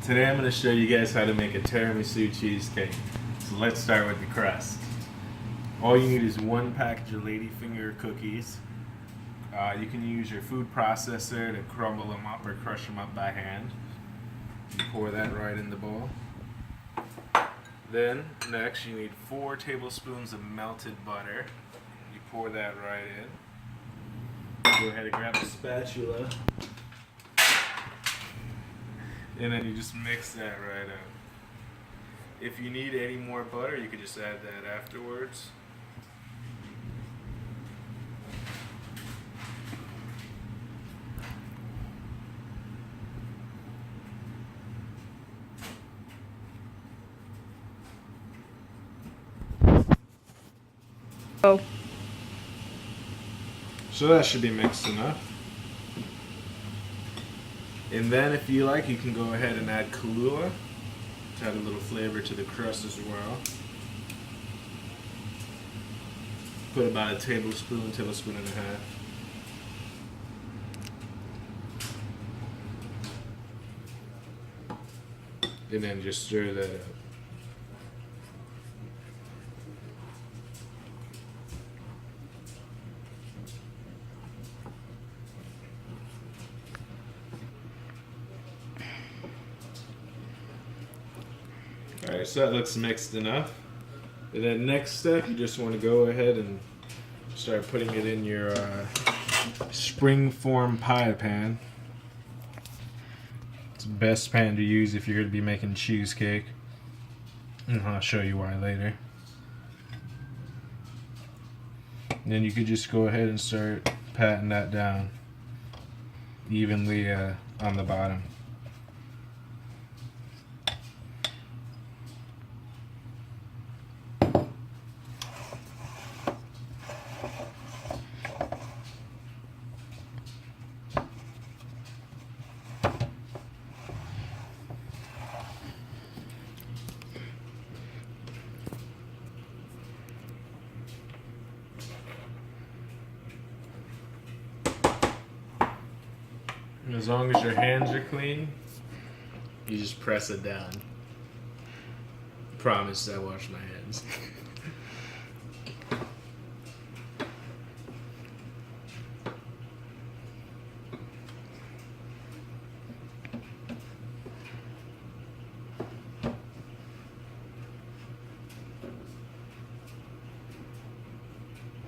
Today I'm going to show you guys how to make a tiramisu cheesecake. So let's start with the crust. All you need is one package of ladyfinger cookies. You can use your food processor to crumble them up or crush them up by hand. You pour that right in the bowl. Then, next, you need 4 tablespoons of melted butter. You pour that right in. Go ahead and grab a spatula. And then you just mix that right up. If you need any more butter, you could just add that afterwards. Oh. So that should be mixed enough. And then if you like, you can go ahead and add Kahlua to add a little flavor to the crust as well. Put about a tablespoon and a half. And then just stir that up. Alright, so that looks mixed enough. And then next step, you just want to go ahead and start putting it in your springform pie pan. It's the best pan to use if you're going to be making cheesecake. And I'll show you why later. And then you could just go ahead and start patting that down evenly on the bottom. And as long as your hands are clean, you just press it down. Promise I wash my hands.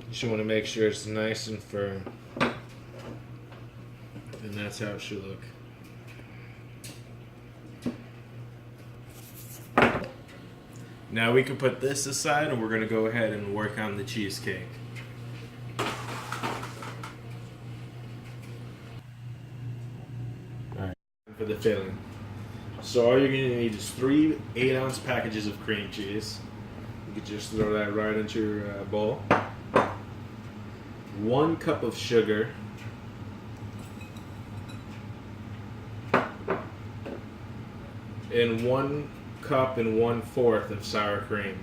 You should want to make sure it's nice and firm. And that's how it should look. Now we can put this aside and we're going to go ahead and work on the cheesecake. Alright, for the filling. So all you're going to need is 3 8-ounce packages of cream cheese. You can just throw that right into your bowl. 1 cup of sugar. And 1 cup and 1/4 of sour cream.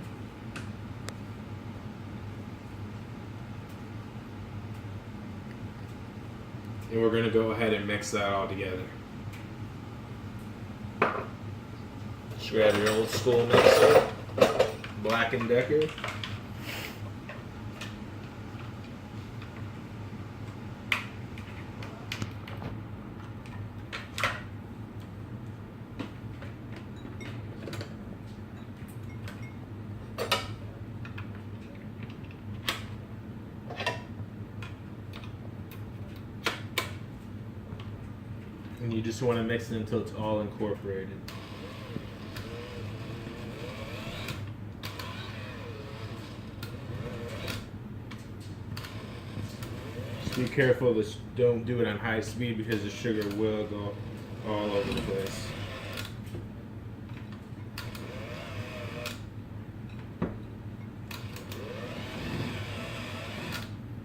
And we're going to go ahead and mix that all together. Just grab your old school mixer, Black & Decker. And you just want to mix it until it's all incorporated. Just be careful, don't do it on high speed because the sugar will go all over the place.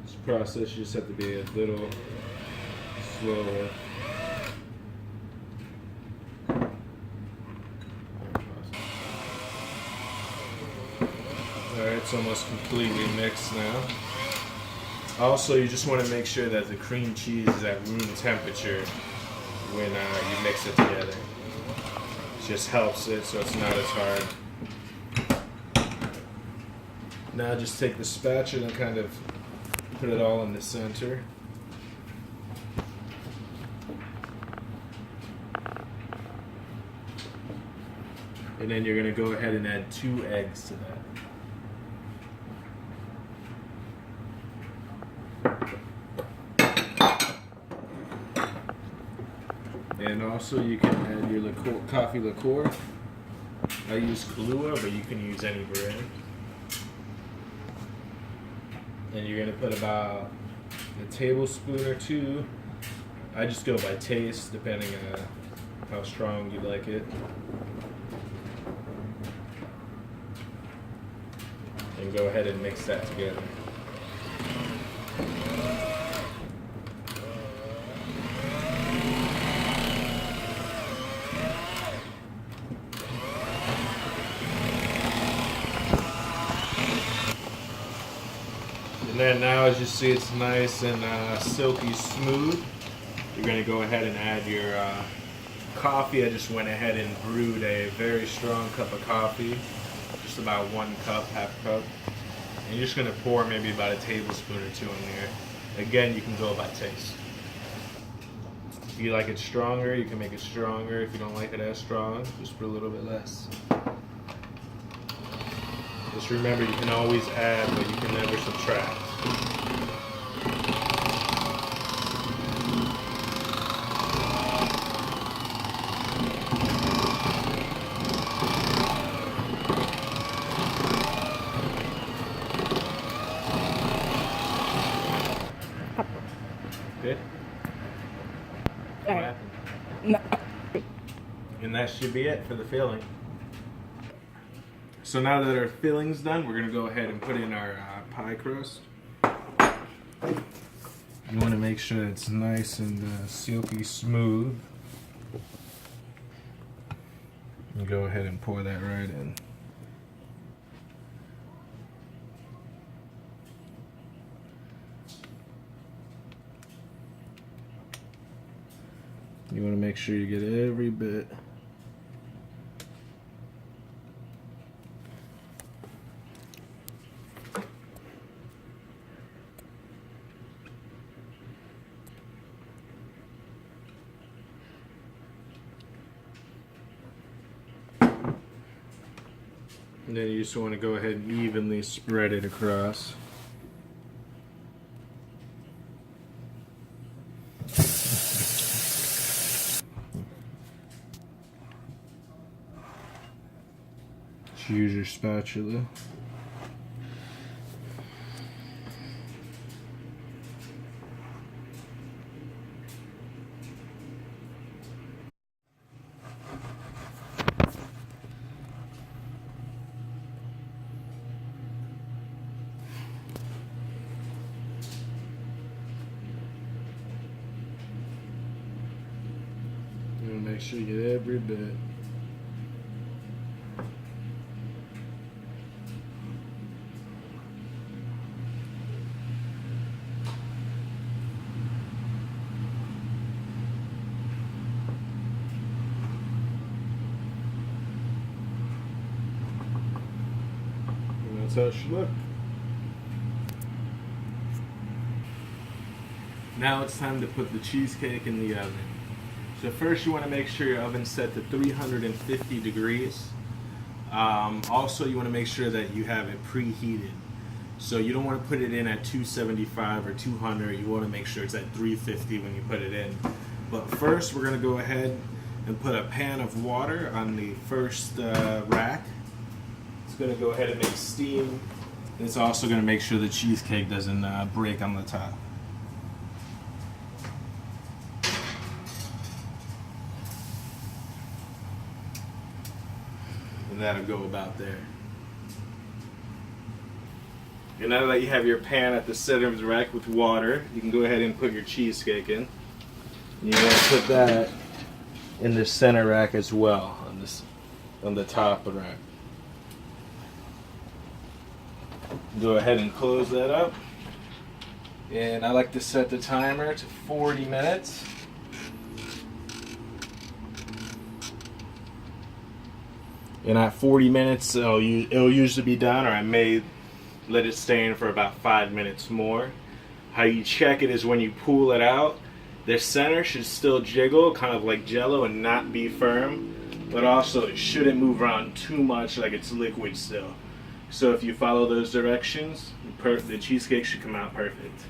This process you just have to be a little slower. Alright, it's almost completely mixed now. Also, you just want to make sure that the cream cheese is at room temperature when you mix it together. Just helps it so it's not as hard. Now just take the spatula and kind of put it all in the center. And then you're going to go ahead and add 2 eggs to that. And also you can add your coffee liqueur. I use Kahlua, but you can use any brand. And you're going to put about a tablespoon or 2. I just go by taste, depending on how strong you like it. And go ahead and mix that together. And then now, as you see, it's nice and silky smooth. You're going to go ahead and add your coffee. I just went ahead and brewed a very strong cup of coffee. Just about 1 cup, half cup. And you're just going to pour maybe about a tablespoon or 2 in there. Again, you can go by taste. If you like it stronger, you can make it stronger. If you don't like it as strong, just put a little bit less. Just remember, you can always add, but you can never subtract. Good? What happened? No. And that should be it for the filling. So now that our filling's done, we're going to go ahead and put in our pie crust. You want to make sure it's nice and silky smooth. And go ahead and pour that right in. You want to make sure you get every bit. And then you just want to go ahead and evenly spread it across. Just use your spatula. Make sure you get every bit. And that's how it should look. Now it's time to put the cheesecake in the oven. So first you want to make sure your oven's set to 350 degrees. Also you want to make sure that you have it preheated. So you don't want to put it in at 275 or 200. You want to make sure it's at 350 when you put it in. But first we're going to go ahead and put a pan of water on the first rack. It's going to go ahead and make steam. It's also going to make sure the cheesecake doesn't break on the top. And that'll go about there. And now that you have your pan at the center of the rack with water, you can go ahead and put your cheesecake in. And you want to put that in the center rack as well, on the top of the rack. Go ahead and close that up. And I like to set the timer to 40 minutes. And at 40 minutes, it'll usually be done, or I may let it stay in for about 5 minutes more. How you check it is when you pull it out, the center should still jiggle, kind of like jello, and not be firm, but also it shouldn't move around too much like it's liquid still. So if you follow those directions, the cheesecake should come out perfect.